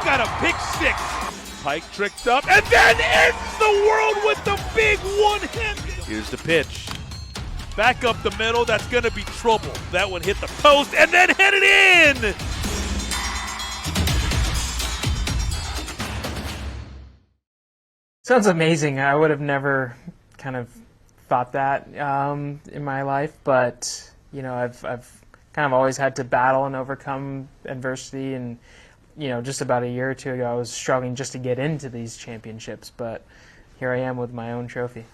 got a pick six. Pike tricked up and then ends the world with the big one-hand. Here's the pitch. Back up the middle, that's gonna be trouble. That one hit the post and then headed in! Sounds amazing. I would have never kind of thought that in my life, but you know, I've kind of always had to battle and overcome adversity, and you know, just about a year or two ago, I was struggling just to get into these championships, but here I am with my own trophy.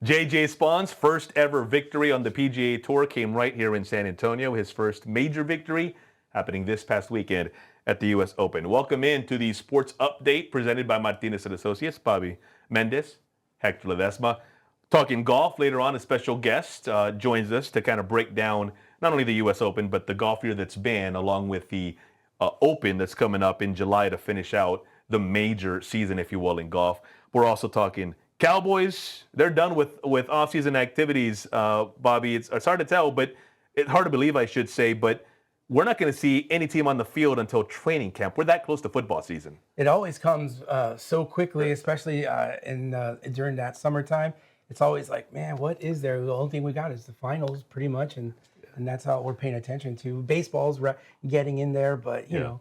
J.J. Spahn's first ever victory on the PGA Tour came right here in San Antonio. His first major victory happening this past weekend at the U.S. Open. Welcome in to the Sports Update presented by Martinez and Associates. Bobby Mendez, Hector Ledesma. Talking golf later on, a special guest joins us to kind of break down not only the U.S. Open, but the golf year that's been, along with the Open that's coming up in July to finish out the major season, if you will, in golf. We're also talking Cowboys. They're done with off-season activities, Bobby. It's hard to tell, but it's hard to believe, I should say, but we're not going to see any team on the field until training camp. We're that close to football season. It always comes so quickly, especially during that summertime. It's always like, man, what is there? The only thing we got is the finals, pretty much, and that's all we're paying attention to. Baseball's getting in there, but you know,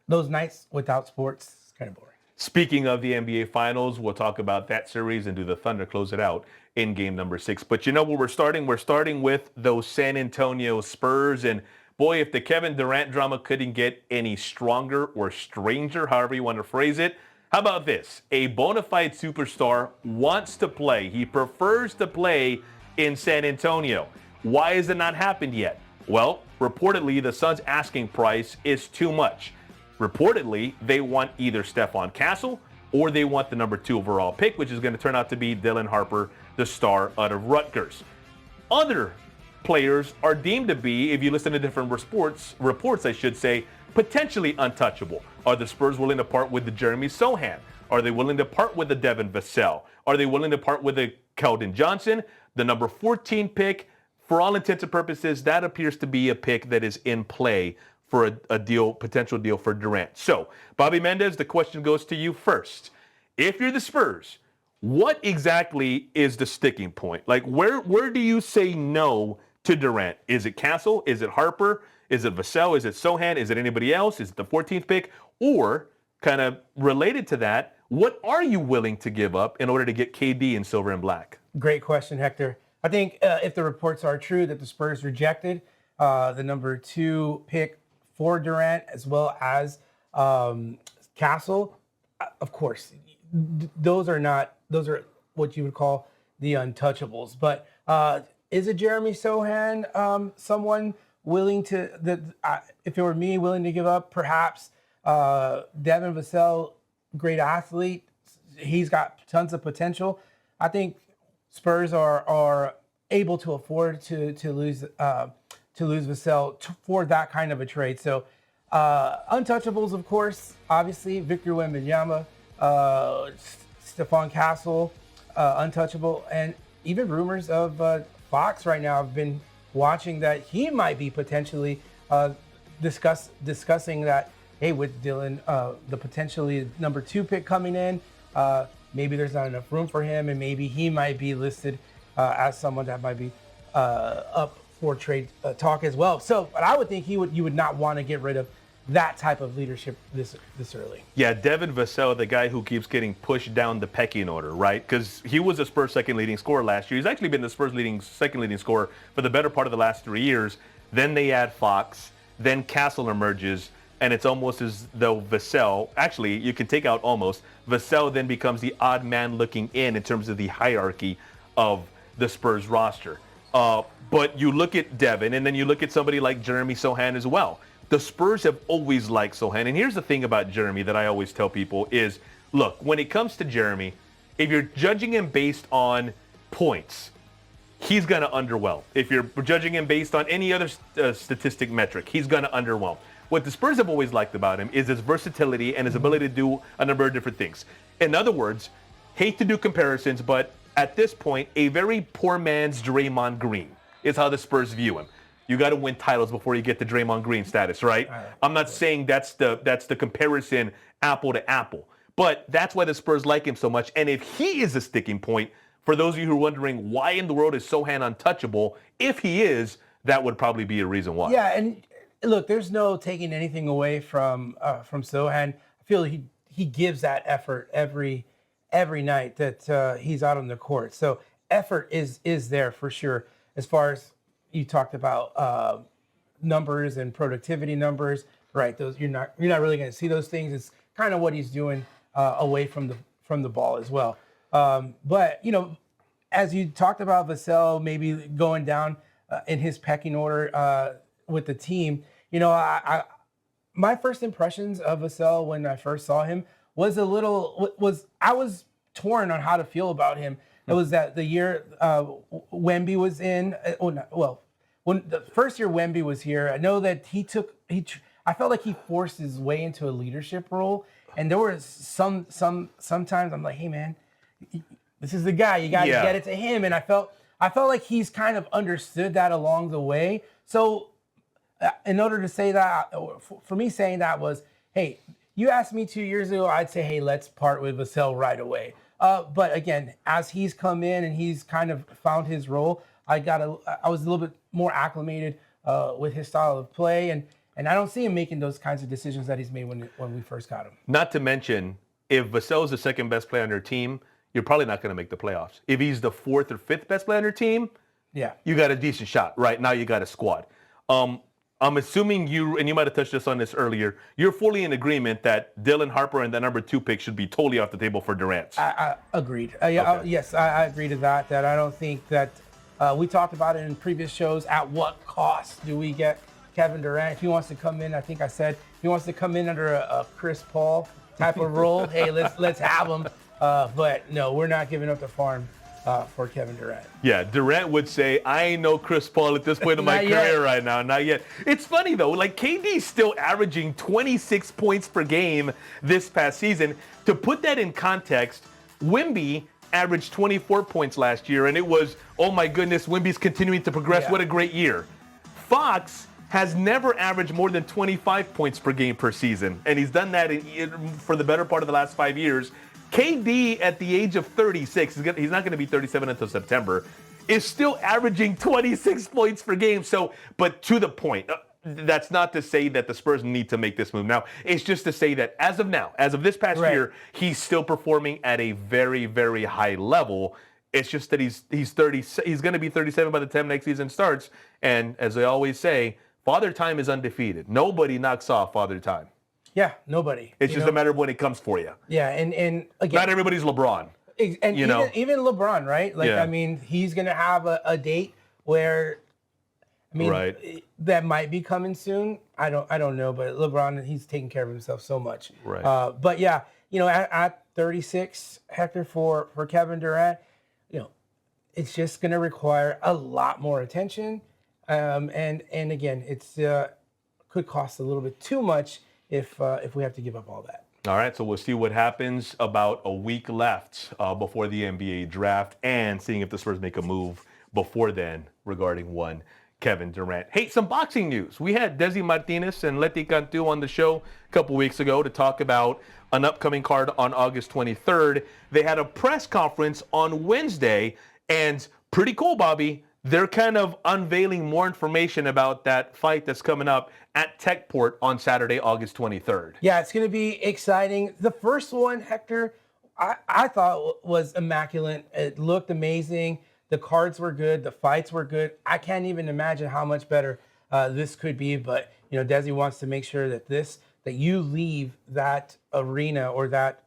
those nights without sports is kind of boring. Speaking of the NBA Finals, we'll talk about that series and do the Thunder close it out in game number 6. But you know where we're starting? We're starting with those San Antonio Spurs. And boy, if the Kevin Durant drama couldn't get any stronger or stranger, however you want to phrase it, how about this? A bona fide superstar wants to play. He prefers to play in San Antonio. Why has it not happened yet? Well, reportedly, the Suns' asking price is too much. Reportedly, they want either Stephon Castle or they want the number 2 overall pick, which is going to turn out to be Dylan Harper, the star out of Rutgers. Other players are deemed to be, if you listen to different reports, I should say, potentially untouchable. Are the Spurs willing to part with the Jeremy Sohan? Are they willing to part with the Devin Vassell? Are they willing to part with the Keldon Johnson? The number 14 pick, for all intents and purposes, that appears to be a pick that is in play for a potential deal for Durant. So, Bobby Mendez, the question goes to you first. If you're the Spurs, what exactly is the sticking point? Like, where do you say no to Durant? Is it Castle? Is it Harper? Is it Vassell? Is it Sohan? Is it anybody else? Is it the 14th pick? Or, kind of related to that, what are you willing to give up in order to get KD in silver and black? Great question, Hector. I think if the reports are true that the Spurs rejected the number 2 pick for Durant as well as Castle, of course, those are what you would call the untouchables. But is it Jeremy Sohan someone willing to, if it were me, willing to give up? Perhaps Devin Vassell, great athlete. He's got tons of potential. I think Spurs are able to afford to lose Vassell for that kind of a trade. So untouchables, of course, obviously Victor Wembanyama, Stephon Castle, untouchable, and even rumors of Fox right now. I've been watching that he might be potentially discussing that, hey, with Dylan, the potentially number 2 pick coming in, maybe there's not enough room for him, and maybe he might be listed as someone that might be up for trade talk as well. So, but I would think you would not want to get rid of that type of leadership this early. Yeah, Devin Vassell, the guy who keeps getting pushed down the pecking order, right? Because he was the Spurs' second leading scorer last year. He's actually been the Spurs' second leading scorer for the better part of the last 3 years. Then they add Fox, then Castle emerges, and it's almost as though Vassell, actually, you can take out almost, Vassell then becomes the odd man looking in terms of the hierarchy of the Spurs roster. But you look at Devin, and then you look at somebody like Jeremy Sohan as well. The Spurs have always liked Sohan. And here's the thing about Jeremy that I always tell people is, look, when it comes to Jeremy, if you're judging him based on points, he's going to underwhelm. If you're judging him based on any other statistic metric, he's going to underwhelm. What the Spurs have always liked about him is his versatility and his ability to do a number of different things. In other words, hate to do comparisons, but at this point, a very poor man's Draymond Green is how the Spurs view him. You got to win titles before you get to Draymond Green status, right? I'm not saying that's the comparison apple to apple, but that's why the Spurs like him so much. And if he is a sticking point, for those of you who are wondering why in the world is Sohan untouchable, if he is, that would probably be a reason why. Yeah, and look, there's no taking anything away from Sohan. I feel he gives that effort every night that he's out on the court. So effort is there for sure. As far as you talked about numbers and productivity numbers, right? Those you're not really going to see those things. It's kind of what he's doing away from the ball as well. But as you talked about Vassell maybe going down in his pecking order with the team, my first impressions of Vassell when I first saw him was I was torn on how to feel about him. It was that the year Wemby was in. When the first year Wemby was here, I know that I felt like he forced his way into a leadership role, and there were sometimes I'm like, hey man, this is the guy. You got to get it to him, and I felt like he's kind of understood that along the way. So, in order to say that, for me saying that was, hey, you asked me 2 years ago, I'd say, hey, let's part with Vassell right away. But again, as he's come in and he's kind of found his role, I was a little bit more acclimated with his style of play, and I don't see him making those kinds of decisions that he's made when we first got him. Not to mention, if Vassell is the second best player on your team, you're probably not going to make the playoffs. If he's the fourth or fifth best player on your team, you got a decent shot. Right now, you got a squad. I'm assuming you might have touched on this earlier, you're fully in agreement that Dylan Harper and the number 2 pick should be totally off the table for Durant. I agreed. Yes, I agree to that. That I don't think that we talked about it in previous shows. At what cost do we get Kevin Durant? If he wants to come in, I think I said, if he wants to come in under a Chris Paul type of role, hey, let's have him. But no, we're not giving up the farm for Kevin Durant. Yeah, Durant would say, I ain't no Chris Paul at this point in my career right now. Not yet. It's funny, though. Like, KD's still averaging 26 points per game this past season. To put that in context, Wemby averaged 24 points last year, and it was, oh, my goodness, Wemby's continuing to progress. What a great year. Fox has never averaged more than 25 points per game per season, and he's done that for the better part of the last 5 years. KD, at the age of 36, he's not going to be 37 until September, is still averaging 26 points per game. So, but to the point, that's not to say that the Spurs need to make this move now. It's just to say that as of now, as of this past year, he's still performing at a very, very high level. It's just that he's going to be 37 by the time next season starts. And as I always say, Father Time is undefeated. Nobody knocks off Father Time. Yeah, nobody. It's just a matter of when it comes for you. Yeah, and again, not everybody's LeBron. And even LeBron, right? Like, I mean, he's going to have a date where, that might be coming soon. I don't know, but LeBron, he's taking care of himself so much. Right. But yeah, at 36, Hector, for Kevin Durant, it's just going to require a lot more attention. And again, it's could cost a little bit too much if we have to give up all that. All right, so we'll see what happens about a week left before the NBA draft, and seeing if the Spurs make a move before then regarding one Kevin Durant. Hey, some boxing news. We had Desi Martinez and Leti Cantu on the show a couple weeks ago to talk about an upcoming card on August 23rd. They had a press conference on Wednesday, and pretty cool, Bobby. They're kind of unveiling more information about that fight that's coming up at Techport on Saturday, August 23rd. Yeah, it's going to be exciting. The first one, Hector, I thought was immaculate. It looked amazing. The cards were good. The fights were good. I can't even imagine how much better this could be. But, Desi wants to make sure that you leave that arena or that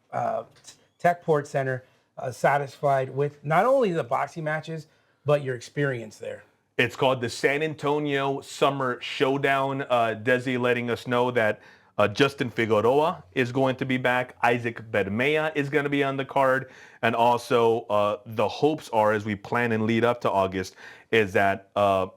Techport Center satisfied with not only the boxing matches, but your experience there. It's called the San Antonio Summer Showdown. Desi letting us know that Justin Figueroa is going to be back. Isaac Bermea is going to be on the card. And also the hopes are, as we plan and lead up to August, is that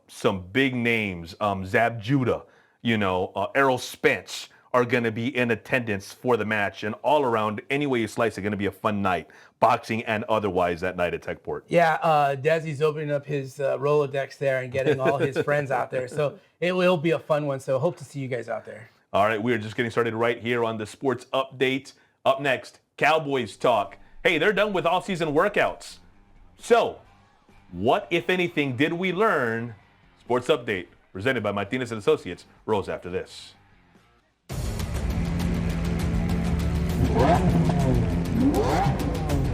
some big names, Zab Judah, Errol Spence, are going to be in attendance for the match. And all around, any way you slice it, going to be a fun night, boxing and otherwise, that night at Techport. Yeah, Desi's opening up his Rolodex there and getting all his friends out there. So it will be a fun one. So hope to see you guys out there. All right, we're just getting started right here on the Sports Update. Up next, Cowboys talk. Hey, they're done with off-season workouts. So, what, if anything, did we learn? Sports Update, presented by Martinez and Associates, rolls after this.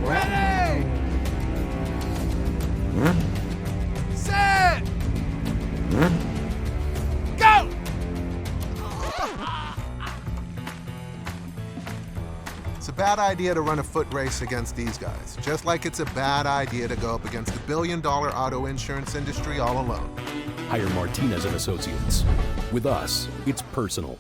Ready! Set! Go! It's a bad idea to run a foot race against these guys, just like it's a bad idea to go up against the billion-dollar auto insurance industry all alone. Hire Martinez and Associates. With us, it's personal.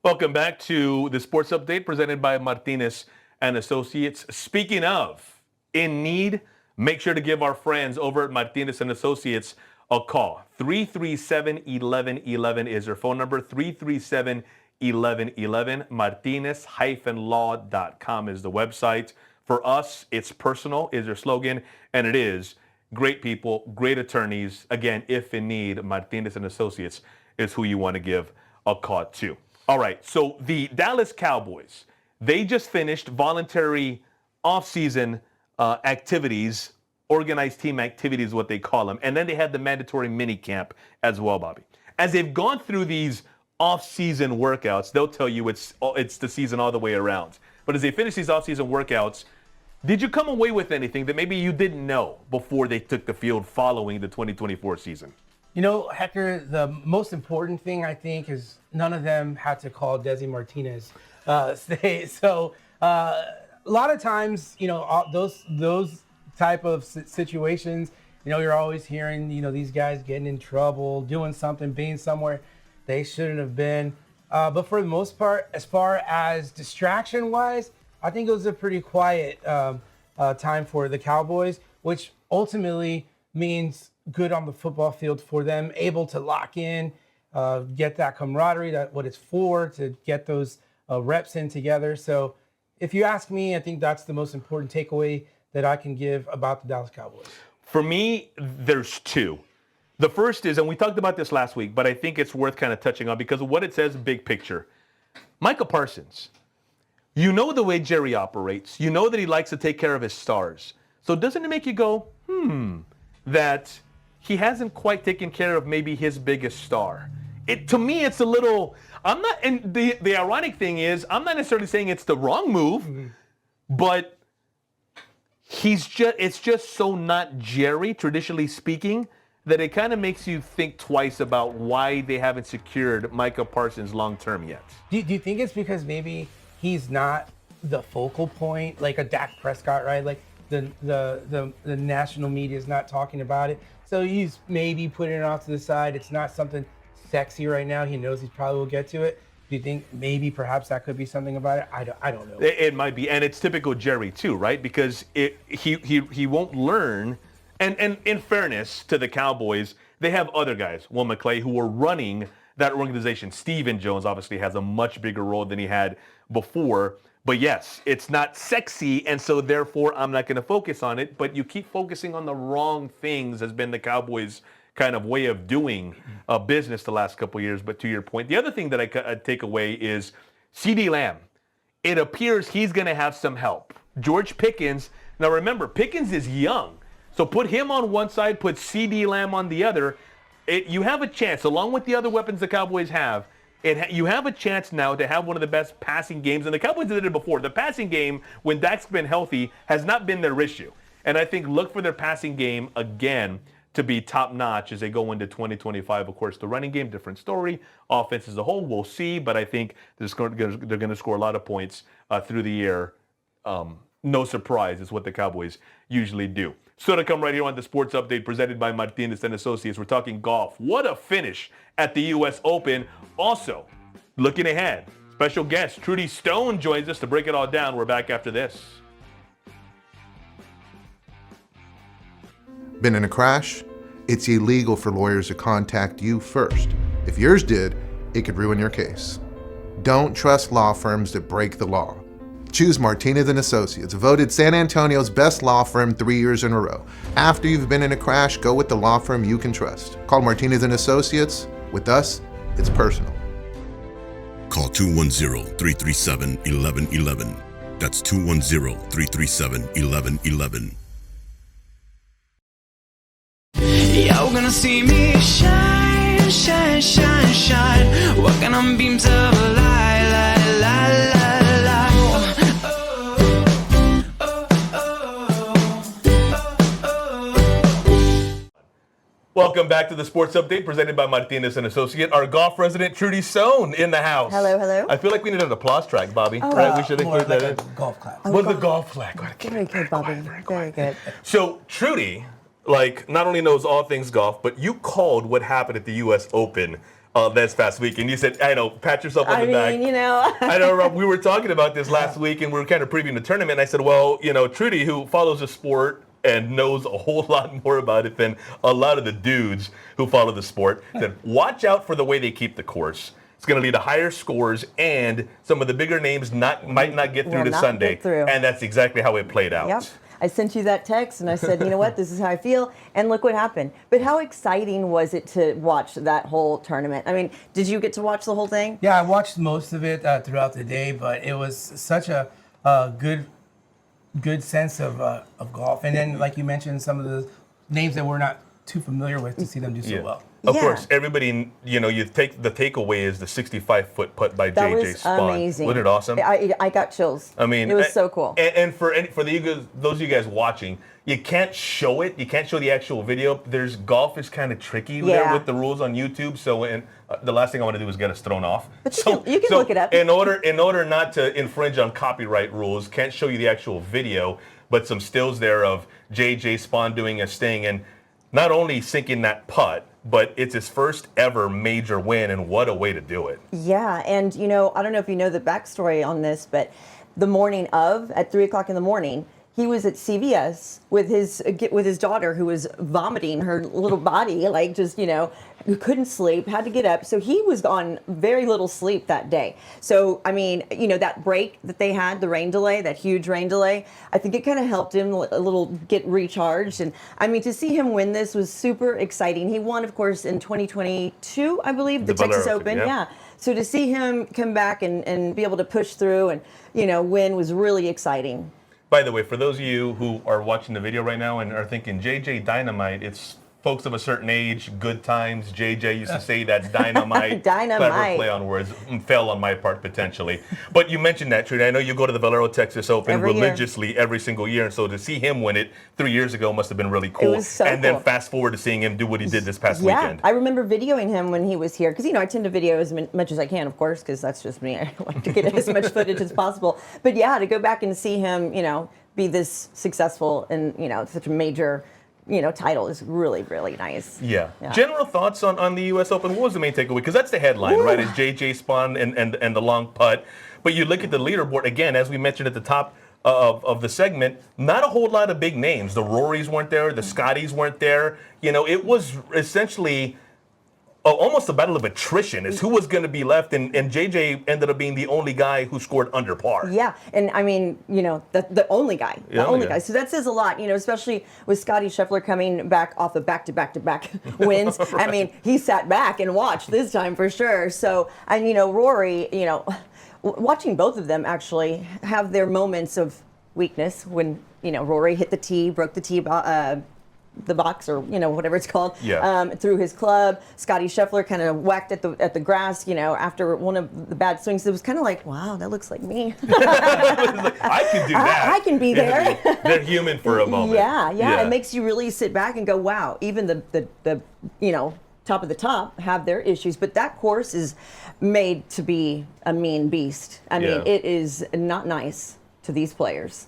Welcome back to the Sports Update presented by Martinez and Associates. Speaking of in need, make sure to give our friends over at Martinez and Associates a call. 337-1111 is their phone number. 337-1111. Martinez-law.com is the website. For us, it's personal is their slogan, and it is great people, great attorneys. Again, if in need, Martinez and Associates is who you want to give a call to. All right, so the Dallas Cowboys, they just finished voluntary off-season activities, organized team activities, what they call them, and then they had the mandatory mini camp as well, Bobby. As they've gone through these off-season workouts, they'll tell you it's the season all the way around. But as they finish these off-season workouts, did you come away with anything that maybe you didn't know before they took the field following the 2024 season? You know, Hector, the most important thing I think is none of them had to call Desi Martinez stay. So a lot of times, you know, those type of situations, you know, you're always hearing, you know, these guys getting in trouble, doing something, being somewhere they shouldn't have been. But for the most part, as far as distraction-wise, I think it was a pretty quiet time for the Cowboys, which ultimately means good on the football field for them, able to lock in, get that camaraderie, that what it's for, to get those reps in together. So if you ask me, I think that's the most important takeaway that I can give about the Dallas Cowboys. For me, there's two. The first is, and we talked about this last week, but I think it's worth kind of touching on because of what it says big picture. Micah Parsons, you know the way Jerry operates. You know that he likes to take care of his stars. So doesn't it make you go, that he hasn't quite taken care of maybe his biggest star? To me, it's a little, I'm not, and the ironic thing is, I'm not necessarily saying it's the wrong move, but it's just so not Jerry, traditionally speaking, that it kind of makes you think twice about why they haven't secured Micah Parsons long-term yet. Do you think it's because maybe he's not the focal point, like a Dak Prescott, right? Like the national media is not talking about it. So he's maybe putting it off to the side. It's not something sexy right now. He knows he probably will get to it. Do you think maybe perhaps that could be something about it? I don't know. It might be, and it's typical Jerry too, right? Because he won't learn. And in fairness to the Cowboys, they have other guys, Will McClay, who are running that organization. Stephen Jones obviously has a much bigger role than he had before. But yes, it's not sexy, and so therefore I'm not going to focus on it. But you keep focusing on the wrong things has been the Cowboys' kind of way of doing business the last couple of years. But to your point, the other thing that I take away is CeeDee Lamb. It appears he's going to have some help. George Pickens, now remember, Pickens is young. So put him on one side, put CeeDee Lamb on the other. You have a chance, along with the other weapons the Cowboys have, you have a chance now to have one of the best passing games. And the Cowboys did it before. The passing game, when Dak's been healthy, has not been their issue. And I think look for their passing game again to be top-notch as they go into 2025. Of course, the running game, different story. Offense as a whole, we'll see, but I think they're going to score a lot of points through the year. No surprise is what the Cowboys usually do. So to come right here on the Sports Update presented by Martinez and Associates, we're talking golf. What a finish at the U.S. Open. Also, looking ahead, special guest Trudy Stone joins us to break it all down. We're back after this. Been in a crash? It's illegal for lawyers to contact you first. If yours did, it could ruin your case. Don't trust law firms that break the law. Choose Martinez and Associates, voted San Antonio's best law firm 3 years in a row. After you've been in a crash, go with the law firm you can trust. Call Martinez and Associates. With us, it's personal. Call 210-337-1111. That's 210-337-1111. You're gonna see me shine, shine, shine, shine. Walking on beams of light, light, light, light, light. Welcome back to the Sports Update presented by Martinez and Associate. Our golf resident Trudy Stone in the house. Hello, hello. I feel like we need an applause track, Bobby. Oh, right? We should More include like that a in. golf clap. With the golf flag. Very good, Bobby. Very good. So Trudy, like, not only knows all things golf, but you called what happened at the U.S. Open this past week, and you said, I know, pat yourself on the back. You know. I know, we were talking about this last week, and we were kind of previewing the tournament, and I said, well, you know, Trudy, who follows the sport and knows a whole lot more about it than a lot of the dudes who follow the sport, said, watch out for the way they keep the course. It's going to lead to higher scores, and some of the bigger names might not get through to Sunday. And that's exactly how it played out. Yep. I sent you that text, and I said, you know what, this is how I feel, and look what happened. But how exciting was it to watch that whole tournament? I mean, did you get to watch the whole thing? Yeah, I watched most of it throughout the day, but it was such a good sense of golf. And then, like you mentioned, some of the names that we're not too familiar with, to see them do so well. Of course, everybody, you know, the takeaway is the 65-foot putt by That J.J. was Spawn. amazing. Wasn't it awesome? I got chills. I mean, it was so cool. And for those of you guys watching, you can't show it. You can't show the actual video. Golf is kind of tricky there with the rules on YouTube. So, the last thing I want to do is get us thrown off. But you can look it up. In order not to infringe on copyright rules, can't show you the actual video, but some stills there of J.J. Spawn doing his thing and not only sinking that putt, but it's his first ever major win, and what a way to do it. Yeah, and you know, I don't know if you know the backstory on this, but the morning of, at 3 o'clock in the morning, he was at CVS with his daughter, who was vomiting her little body, like just, you know, couldn't sleep, had to get up. So he was on very little sleep that day. So, I mean, you know, that break that they had, the rain delay, that huge rain delay, I think it kind of helped him a little get recharged. And I mean, to see him win this was super exciting. He won, of course, in 2022, I believe, the Texas Open. Yeah. So to see him come back and be able to push through and, you know, win was really exciting. By the way, for those of you who are watching the video right now and are thinking, JJ Dynamite, it's folks of a certain age, good times. JJ used to say that's dynamite. Dynamite. Clever play on words. Fell on my part, potentially. But you mentioned that, Trudy. I know you go to the Valero Texas Open religiously every single year. And so to see him win it 3 years ago must have been really cool. It was so cool. Then fast forward to seeing him do what he did this past weekend. I remember videoing him when he was here. Because, you know, I tend to video as much as I can, of course, because that's just me. I like to get as much footage as possible. But, yeah, to go back and see him, you know, be this successful and, you know, such a major, you know, title is really, really nice. Yeah. General thoughts on the U.S. Open? What was the main takeaway? Because that's the headline, right? Is J.J. Spawn and the long putt. But you look at the leaderboard, again, as we mentioned at the top of the segment, not a whole lot of big names. The Rorys weren't there. The Scotties weren't there. You know, it was essentially almost a battle of attrition as who was going to be left, and JJ ended up being the only guy who scored under par. Yeah, and I mean, you know, the only guy, the only guy. So that says a lot, you know, especially with Scotty Scheffler coming back off of back-to-back wins. Right. I mean, he sat back and watched this time for sure. So, and you know, Rory, you know, watching both of them actually have their moments of weakness when, you know, Rory hit the tee, broke the tee the box or whatever it's called Yeah. through his club. Scotty Scheffler kind of whacked at the grass after one of the bad swings. It was kind of like, wow, that looks like me. I can do that. I can be there. They're human for a moment. Yeah. It makes you really sit back and go, wow, even the top of the top have their issues, but that course is made to be a mean beast. I mean, it is not nice to these players.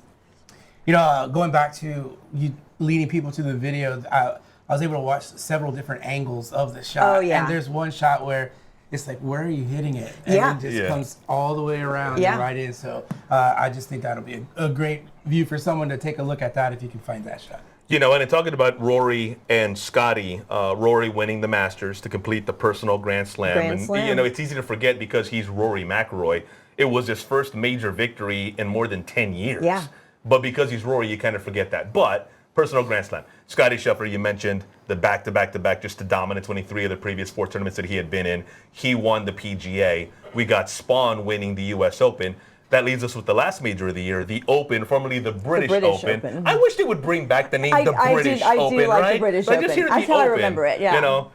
Going back to you leading people to the video, I was able to watch several different angles of the shot. Oh, yeah. And there's one shot where it's like, where are you hitting it? And it just comes all the way around and right in. So I just think that'll be a great view for someone to take a look at that if you can find that shot. And in talking about Rory and Scotty, Rory winning the Masters to complete the personal Grand Slam. It's easy to forget because he's Rory McIlroy. It was his first major victory in more than 10 years. Yeah. But because he's Rory, you kind of forget that. But personal Grand Slam. Scotty Scheffler, you mentioned the back-to-back-to-back, just the dominance 23 of the previous 4 tournaments that he had been in. He won the PGA. We got Spawn winning the U.S. Open. That leaves us with the last major of the year, the Open, formerly the British Open. I wish they would bring back the name the British Open, I do like right? the British Like, Open. just hear That's the how I Open, remember it, yeah.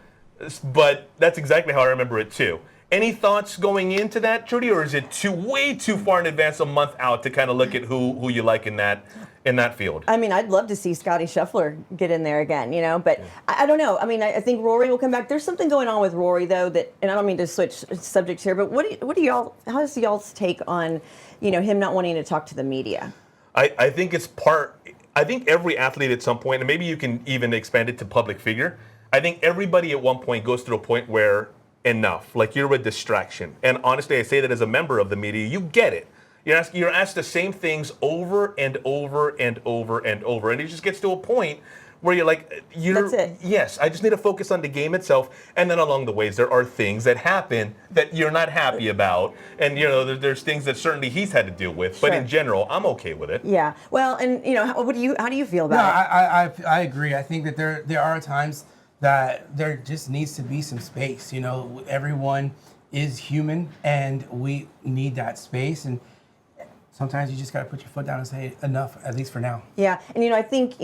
But that's exactly how I remember it, too. Any thoughts going into that, Trudy, or is it way too far in advance, a month out, to kind of look at who you like in that field? I mean, I'd love to see Scotty Scheffler get in there again, but I don't know. I mean, I think Rory will come back. There's something going on with Rory, though, and I don't mean to switch subjects here, but how does y'all's take on, him not wanting to talk to the media? I think I think every athlete at some point, and maybe you can even expand it to public figure, I think everybody at one point goes through a point where enough, like you're a distraction. And honestly, I say that as a member of the media, you get it. You're asked the same things over and over and over and over. And it just gets to a point where you're like, That's it. Yes, I just need to focus on the game itself. And then along the ways, there are things that happen that you're not happy about. And, there's things that certainly he's had to deal with. But in general, I'm okay with it. Yeah. Well, and, how do you feel about it? I agree. I think that there are times that there just needs to be some space. Everyone is human, and we need that space. And sometimes you just got to put your foot down and say enough, at least for now. Yeah, and I think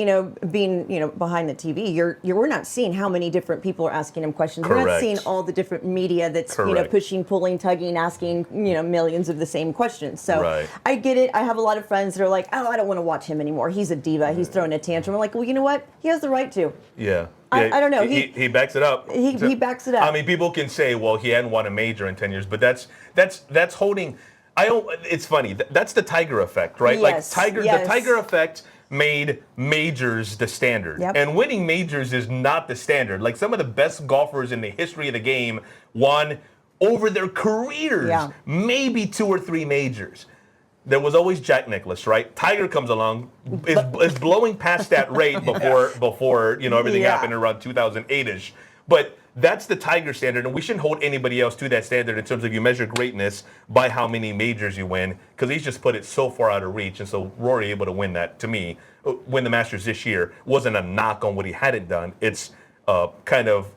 being behind the TV, we're not seeing how many different people are asking him questions. Correct. We're not seeing all the different media that's pushing, pulling, tugging, asking millions of the same questions. So I get it. I have a lot of friends that are like, oh, I don't want to watch him anymore. He's a diva. He's throwing a tantrum. I'm like, well, you know what? He has the right to. Yeah. I don't know. He backs it up. He backs it up. I mean, people can say, well, he hadn't won a major in 10 years, but that's holding. It's funny. That's the Tiger effect, right? Yes, The Tiger effect made majors the standard. Yep. And winning majors is not the standard. Like, some of the best golfers in the history of the game won over their careers, maybe 2 or 3 majors. There was always Jack Nicklaus, right? Tiger comes along, is blowing past that rate before everything happened around 2008-ish. But that's the Tiger standard, and we shouldn't hold anybody else to that standard in terms of you measure greatness by how many majors you win, because he's just put it so far out of reach. And so Rory able to win that, to me, win the Masters this year, wasn't a knock on what he hadn't done. It's kind of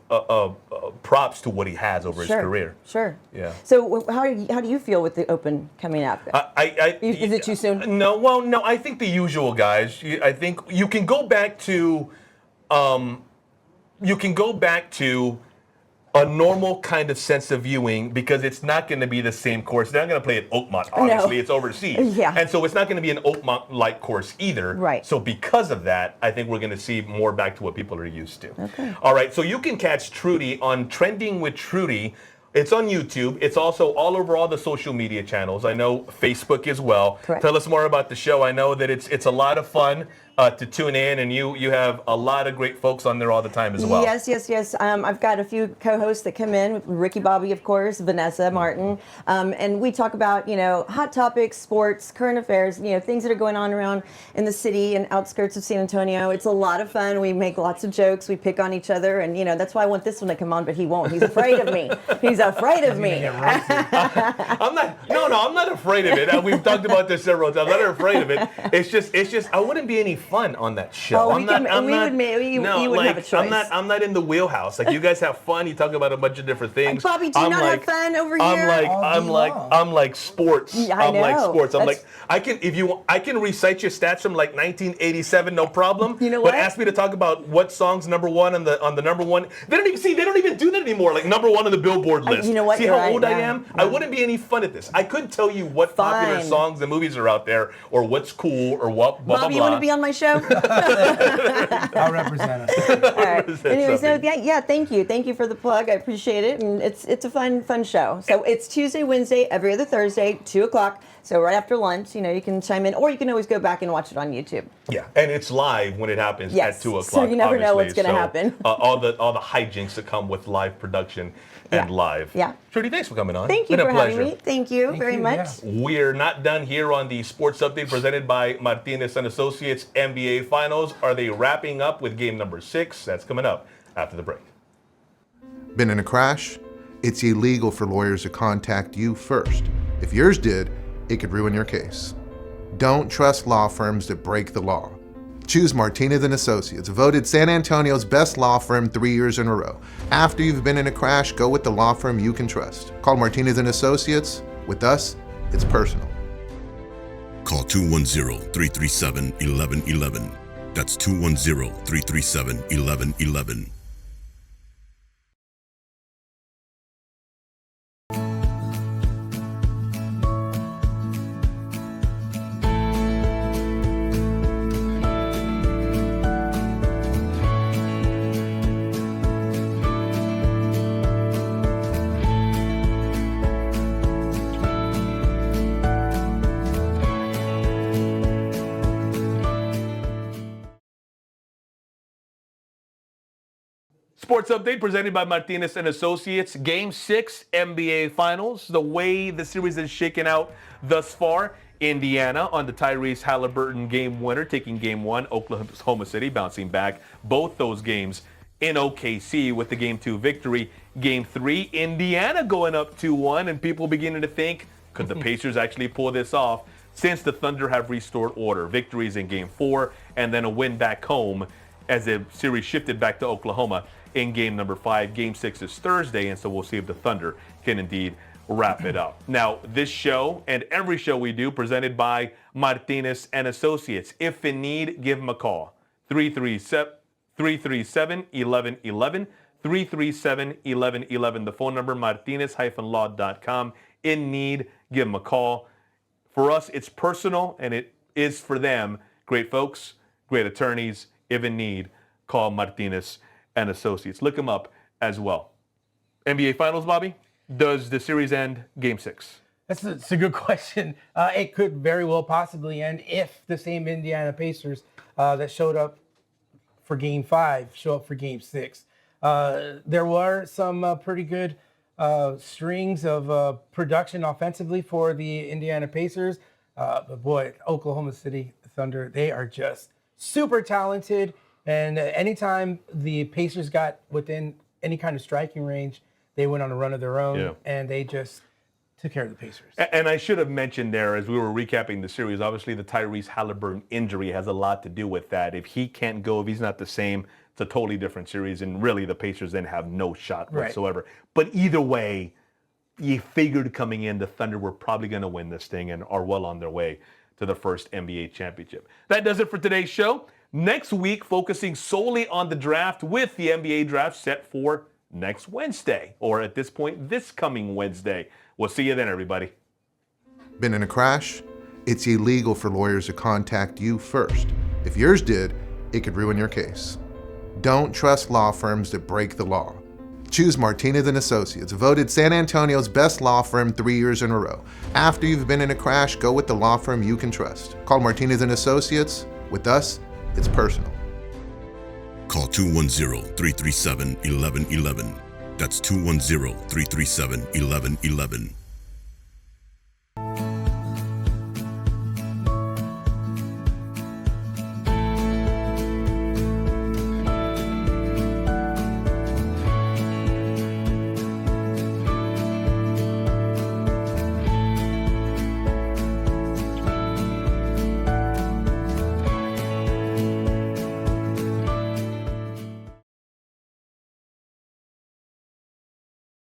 props to what he has over his career. Sure. Yeah. So how do you feel with the Open coming up? Is it too soon? No. Well, no. I think the usual guys. I think you can go back to, a normal kind of sense of viewing, because it's not going to be the same course. They're not going to play at Oakmont, obviously. No. It's overseas. Yeah. And so it's not going to be an Oakmont-like course either. Right. So because of that, I think we're going to see more back to what people are used to. Okay. All right, so you can catch Trudy on Trending with Trudy. It's on YouTube. It's also all over all the social media channels. I know Facebook as well. Correct. Tell us more about the show. I know that it's a lot of fun to tune in, and you have a lot of great folks on there all the time as well. Yes. I've got a few co-hosts that come in, Ricky Bobby, of course, Vanessa Martin, and we talk about hot topics, sports, current affairs, things that are going on around in the city and outskirts of San Antonio. It's a lot of fun. We make lots of jokes. We pick on each other, and that's why I want this one to come on, but he won't. He's afraid of me. He's afraid of me. I'm not afraid of it. We've talked about this several times. I'm not afraid of it. It's just I wouldn't be any fun on that show. Oh, you wouldn't have a choice. I'm not in the wheelhouse. Like, you guys have fun. You talk about a bunch of different things. Bobby, do you not have fun over here? I'm like sports. Yeah, I know. Like sports. I can recite your stats from like 1987, no problem. You know what? But ask me to talk about what song's number one on the number one. They don't even do that anymore. Like number one on the Billboard list. You know what? See You're how right, old I yeah. am? I wouldn't be any fun at this. I couldn't tell you what popular songs and movies are out there, or what's cool, or what blah Bobby, blah you blah. want to be on my show? I'll represent us. All right. Anyways, thank you. Thank you for the plug. I appreciate it. And it's a fun show. So it's Tuesday, Wednesday, every other Thursday, 2 o'clock. So right after lunch, you can chime in, or you can always go back and watch it on YouTube. Yeah, and it's live when it happens at 2 o'clock. So you never know what's obviously. going to happen. All the hijinks that come with live production and live. Yeah. Trudy, thanks for coming on. Thank you Been for a pleasure. having me. Thank you very much. Yeah. We're not done here on the Sports Update presented by Martinez and Associates NBA Finals. Are they wrapping up with game number 6? That's coming up after the break. Been in a crash? It's illegal for lawyers to contact you first. If yours did, it could ruin your case. Don't trust law firms that break the law. Choose Martinez and Associates, voted San Antonio's best law firm 3 years in a row. After you've been in a crash, go with the law firm you can trust. Call Martinez and Associates. With us, it's personal. Call 210-337-1111. That's 210-337-1111. Sports Update presented by Martinez and Associates. Game 6 NBA Finals. The way the series is shaken out thus far, Indiana on the Tyrese Halliburton game winner, taking game 1, Oklahoma City bouncing back both those games in OKC with the game 2 victory. Game 3, Indiana going up 2-1, and people beginning to think, could the Pacers actually pull this off, since the Thunder have restored order. Victories in game 4 and then a win back home as the series shifted back to Oklahoma in game number 5. Game 6 is Thursday, and so we'll see if the Thunder can indeed wrap it up. Now, this show and every show we do presented by Martinez and Associates. If in need, give them a call. 337-1111. 337-1111. The phone number, martinez-law.com. In need, give them a call. For us, it's personal, and it is for them. Great folks, great attorneys. If in need, call Martinez and Associates. Look them up as well. NBA Finals, Bobby? Does the series end game 6? That's a good question. It could very well possibly end if the same Indiana Pacers that showed up for game 5 show up for game 6. There were some pretty good strings of production offensively for the Indiana Pacers. But boy, Oklahoma City Thunder, they are just super talented. And anytime the Pacers got within any kind of striking range, they went on a run of their own, and they just took care of the Pacers. And I should have mentioned there, as we were recapping the series, obviously the Tyrese Halliburton injury has a lot to do with that. If he can't go, if he's not the same, it's a totally different series, and really the Pacers then have no shot whatsoever. Right. But either way, you figured coming in the Thunder were probably going to win this thing and are well on their way to the first NBA championship. That does it for today's show. Next week, focusing solely on the draft, with the NBA draft set for next Wednesday, or at this point, this coming Wednesday. We'll see you then, everybody. Been in a crash? It's illegal for lawyers to contact you first. If yours did, it could ruin your case. Don't trust law firms that break the law. Choose Martinez and Associates, voted San Antonio's best law firm 3 years in a row. After you've been in a crash, go with the law firm you can trust. Call Martinez and Associates. With us, it's personal. Call 210-337-1111. That's 210-337-1111.